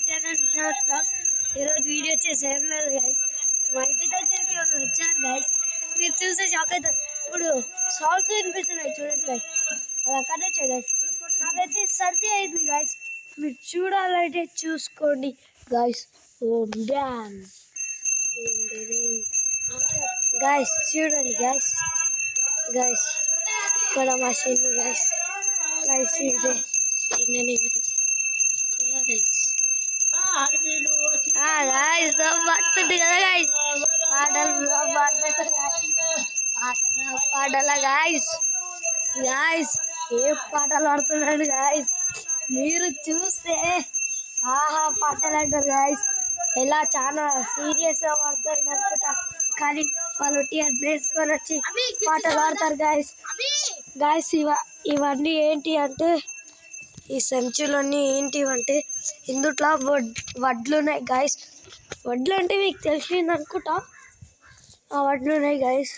Channel Viswanath blogs. ఈరోజు video చేసేం లేదు గైస్. మా ఇంటి దగ్గరికి ఎవరు వచ్చారు గైస్. మీరు చూస్తే షాక్ అవుతారు. ఇప్పుడు సాల్స్ వినిపిస్తున్నాయి చూడండి గైస్. అది అక్కడే వచ్చాయి గైస్. నాకైతే సర్ది అయింది గైస్. మీరు చూడాలంటే చూసుకోండి గైస్. ఓం డ్యామ్ గైస్, చూడండి గైస్. గైస్ ఇక్కడ మషిన్ గైస్. గైస్ ఇదే గైస్. గైస్ పడుతుంది కదా గైస్. పాటల గైస్. గైస్ ఏ పాటలు పాడుతున్నాడు గైస్. మీరు చూస్తే ఆహా పాటలు అంటారు గైస్. ఎలా చాలా సీరియస్ గా పాడుతారు అనుకుంటా, కానీ వాళ్ళు టీఆర్ వేసుకొని వచ్చి పాటలు పాడతారు గైస్. గైస్ ఇవన్నీ ఏంటి అంటే, ఈ సంచులన్నీ ఏంటివంటే ఇందుట్లో వడ్లు ఉన్నాయి గైస్. వడ్లు అంటే మీకు తెలిసింది అనుకుంటా. ఆ వడ్లు ఉన్నాయి గైస్.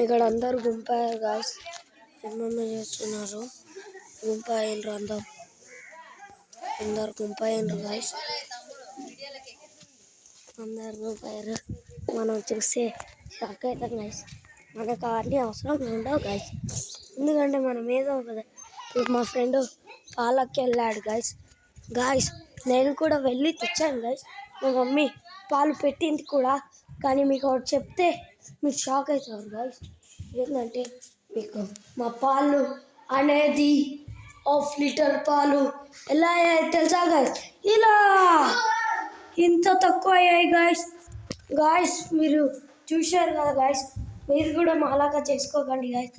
ఇక్కడ అందరు గుంపారు గైస్. ఏమన్నా చేస్తున్నారు. గుంపాయినరు అందరు గుంపాయినరు గైస్. అందరు గుంపారు. మనం చూస్తే షాక్ అవుతాం గైస్. మనకు అవన్నీ అవసరం ఉండవు గైస్. ఎందుకంటే మనం ఏదో కదా. ఇప్పుడు మా ఫ్రెండ్ పాలకి వెళ్ళాడు గైస్. గైస్ నేను కూడా వెళ్ళి తెచ్చాను గైస్. మా మమ్మీ పాలు పెట్టింది కూడా. కానీ మీకు ఒకటి చెప్తే మీకు షాక్ అవుతారు గైస్. ఏంటంటే మీకు మా పాలు అనేది 1/2 లీటర్ పాలు ఎలా అయ్యాయి తెలుసా గైస్. ఇలా ఇంత తక్కువ అయ్యాయి గైస్. గాయస్ మీరు చూశారు కదా గాయస్. మీరు కూడా మాలాగా చేసుకోకండి గాయస్.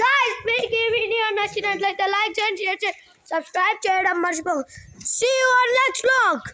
గాయస్ మీకు ఈ వీడియో నచ్చినట్లయితే లైక్ చేయండి, షేర్ చేయండి, సబ్స్క్రైబ్ చేయడం మర్చిపోకండి. See you on next vlog.